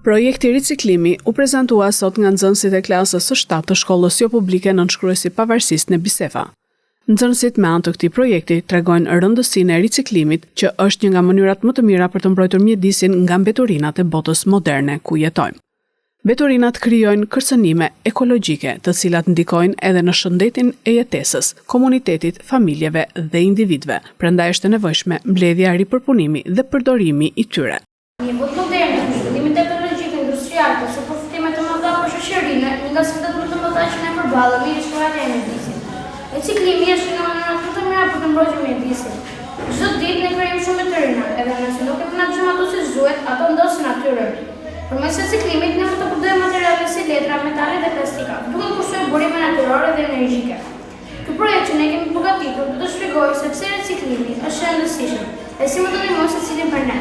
Projekti riciklimi u prezantua sot nga nxënësit e klasës së 7 të shkollës jo publike Nënshkruesi Pavarësisë në Biseva. Nxënësit me anë të këtij projekti tregojnë rëndësinë e riciklimit, që është një nga mënyrat më të mira për të mbrojtur mjedisin nga mbeturinat e botës moderne ku jetojmë. Mbeturinat krijojnë kërcënime ekologjike, të cilat ndikojnë edhe në shëndetin e jetesës, komunitetit, familjeve dhe individëve. Prandaj është e nevojshme mbledhja, ripërpunimi dhe përdorimi i tyre. Një botë moderne, zhvillimi teknologjik, industrial, ose përfitime të mëdha për shoqërinë, një nga sfidat më të mëdha që ne përballemi është shkruajtja e mjedisit. Riciklimi është një nga mënyrat më të mira për të mbrojtur mjedisin. Çdo ditë ne krijojmë shumë mbeturina, edhe nëse nuk e menaxhojmë ato si duhet, ato ndosin natyrën. Përmes riciklimit ne mund të përdorojmë materiale si letra, metale dhe plastika, duke kushtuar burime natyrore dhe energjike. Ky projekt që ne kemi përgatitur do të shpjegojë se pse riciklimi është e rëndësishëm dhe si mund të ndihmojë secilin për ne.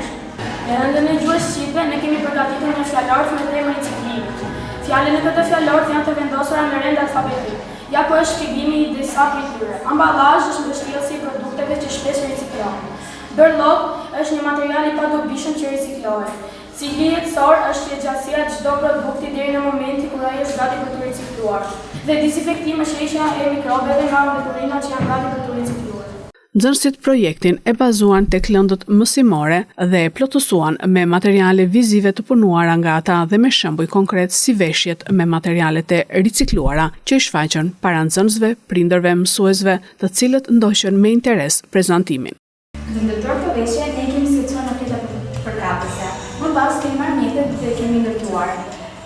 Në rëndën e gjuhës shqipe, ne kemi përgatitur një fjalorë me temën riciklimit. Fjalët e këtë fjalorë janë të vendosura në rend alfabetik. Ja ku është shpjegimi i disa prej tyre. Amballazh është mbështjellësi i produkteve që shpesh riciklohen. Berllog është një material i padobishëm që riciklohet. Cikli jetësor është jetëgjatësia e çdo produkti deri në momentin kur ai është gati për të ricikluar. Dhe disinfektim është heqja e mikrobeve nga mbeturinat që janë gati për të ricikluar. Nxënësit projektin e bazuan tek lëndët mësimore dhe e plotësuan me materiale vizive të punuara nga ata dhe me shembuj konkret si veshjet me materialet e ricikluara që i shfaqën para nxënësve, prindërve, mësuesve, të cilët ndoqën me interes prezantimin. Në ndërtuar të veshje, ne kemi selekcionuar aplika përkatëse. Më pas kemi marrë mjetet dhe kemi ndërtuar.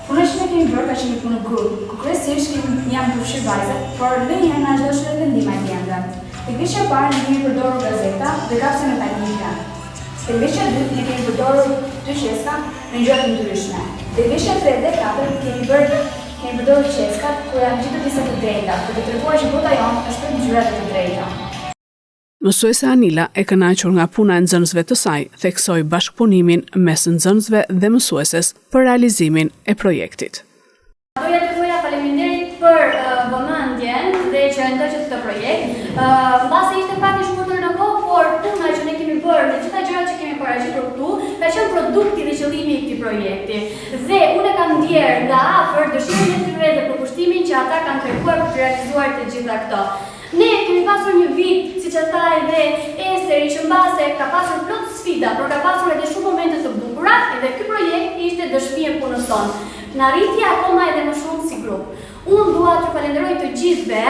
Punën që ne kemi bërë ka qenë një punë grup, ku kryesisht janë përfshirë vajzat, por ndonjëherë na është dashur edhe ndihma e tjerëve. Tek veshja e parë ne kemi përdorur gazeta dhe kapse metalike. Tek veshja e dytë ne kemi përdorur dy qeska në ngjyra të ndryshme. Tek veshja e tretë dhe katërt kemi përdorur qeska ku janë gjithë disa të drejta, për të treguar që bota jonë është për ngjyrat e të drejta. Mësuese Anila, e kënaqur nga puna e nxënësve të saj, theksoi bashkëpunimin mes nxënësve dhe mësueses për realizimin e projektit. Doja të thoja faleminderit për vëmendjen dhe që ndoqët këtë projekt. Mbasi ishte pak i shkurtër në kohë, por puna që ne kemi bërë dhe gjitha gjërat që kemi paraqitur këtu ka qenë produkti dhe qëllimi i këtij projekti. Dhe unë kam ndier nga afër dëshirën e tyre dhe përkushtimin që ata kanë treguar për të realizuar të gjitha këto. Ne kemi pasur një vit, siç e tha edhe Esteri, që mbase ka pasur plot sfida, por ka pasur edhe shumë momente të bukura, edhe ky projekt ishte dëshmi e punës tonë. Në arritje akoma edhe më shumë si grup. Unë dua t'ju falenderoj të gjithëve,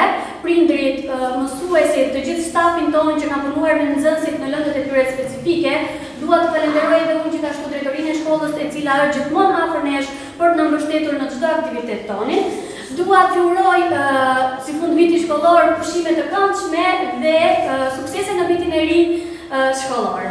prindrit, mësuesit, të gjithë stafin tonë që kanë punuar me nxënësit në lëndët e tyre specifike. Dua të falenderoj edhe unë gjithashtu drejtorinë e shkollës, e cila është gjithmonë afër nesh për të na mbështetur në çdo aktivitet tonin. Dua t'ju uroj si fund viti shkollor pushime të këndshme dhe suksese në vitin e ri shkollor.